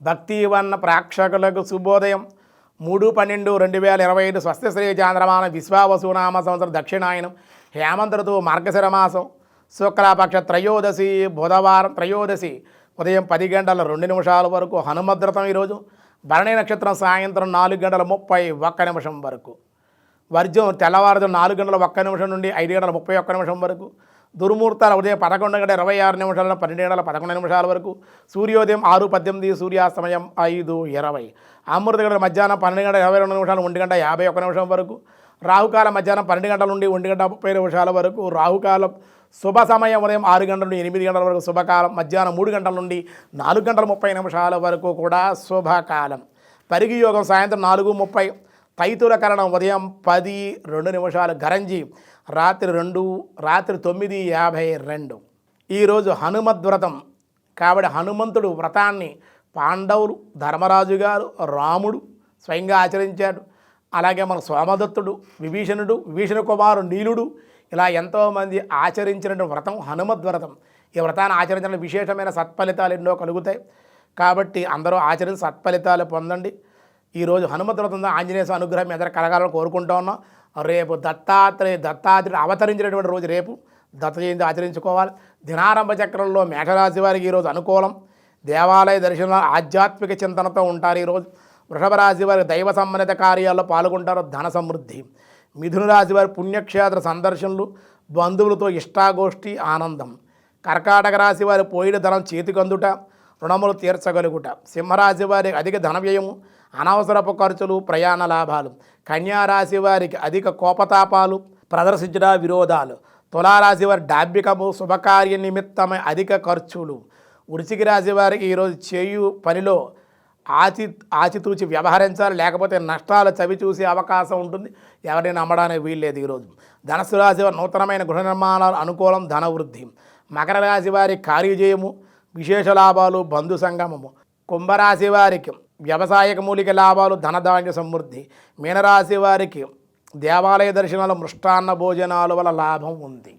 భక్తివన్న ప్రేక్షకులకు శుభోదయం 3/12/2025 స్వస్తిశ్రీ చాంద్రమాన విశ్వావసునామ సంవత్సరం దక్షిణాయనం హేమంత ఋతువు మార్గశిర మాసం శుక్లపక్ష త్రయోదశి బుధవారం త్రయోదశి ఉదయం 10:02 వరకు హనుమద్రతం ఈరోజు భరణి నక్షత్రం సాయంత్రం 4:31 వరకు వర్జం తెల్లవారుజాము 4:01 నుండి 5:31 వరకు దుర్ముహూర్తాలు ఉదయం 11:26 12:11 వరకు సూర్యోదయం 6:18 సూర్యాస్తమయం 5:20 అమృత గంటల మధ్యాహ్నం 12:22 1:51 వరకు రాహుకాలం మధ్యాహ్నం 12 నుండి 1:30 వరకు రాహుకాలం శుభ సమయం ఉదయం 6 నుండి 8 వరకు శుభకాలం మధ్యాహ్నం 3 నుండి 4:30 వరకు కూడా శుభకాలం పరిగి యోగం సాయంత్రం 4:30 తైతుల కరణం ఉదయం 10:02 గరంజి రాత్రి 9:52 ఈరోజు హనుమద్వ్రతం కాబట్టి హనుమంతుడు వ్రతాన్ని పాండవులు ధర్మరాజు గారు రాముడు స్వయంగా ఆచరించాడు. అలాగే మన సోమదత్తుడు విభీషణ కుమారుడు నీలుడు ఇలా ఎంతోమంది ఆచరించినటువంటి వ్రతం హనుమద్వ్రతం. ఈ వ్రతాన్ని ఆచరించడం విశేషమైన సత్ఫలితాలు ఎన్నో కలుగుతాయి కాబట్టి అందరూ ఆచరించి సత్ఫలితాలు పొందండి. ఈరోజు హనుమద్వ్రతం ఆంజనేయ స్వామి అనుగ్రహం ఎదురు కలగాలని కోరుకుంటూ ఉన్నాం. రేపు దత్తాత్రేయుడు అవతరించినటువంటి రోజు రేపు దత్త జయంతి ఆచరించుకోవాలి. దినారంభ చక్రంలో మేషరాశి వారికి ఈరోజు అనుకూలం. దేవాలయ దర్శనాలు ఆధ్యాత్మిక చింతనతో ఉంటారు. ఈరోజు వృషభ రాశి వారి దైవ సంబంధిత కార్యాల్లో పాల్గొంటారు. ధన సమృద్ధి. మిథున రాశి వారి పుణ్యక్షేత్ర సందర్శనలు బంధువులతో ఇష్టాగోష్ఠి ఆనందం. కర్కాటక రాశి వారి పోయిన ధనం చేతికందుట రుణములు తీర్చగలుగుట. సింహరాశి వారికి అధిక ధన వ్యయము అనవసరపు ఖర్చులు ప్రయాణ లాభాలు. కన్యారాశి వారికి అధిక కోపతాపాలు ప్రదర్శించడ విరోధాలు. తులారాశి వారి డాంబికము శుభకార్య నిమిత్తమై అధిక ఖర్చులు. వృశ్చిక రాశి వారికి ఈరోజు చేయు పనిలో ఆచితూచి వ్యవహరించాలి లేకపోతే నష్టాలు చవి చూసే అవకాశం ఉంటుంది. ఎవరిని నమ్మడానికి వీల్లేదు. ఈరోజు ధనుసు రాశి వారి నూతనమైన గృహ నిర్మాణాలు అనుకూలం ధన వృద్ధి. మకర రాశి వారి కార్యజయము విశేష లాభాలు బంధు సంగమము. కుంభరాశి వారికి వ్యవసాయక మూలిక లాభాలు ధనధాన్య సమృద్ధి. మీనరాశి వారికి దేవాలయ దర్శనాలు మృష్టాన్న భోజనాల వల్ల లాభం ఉంది.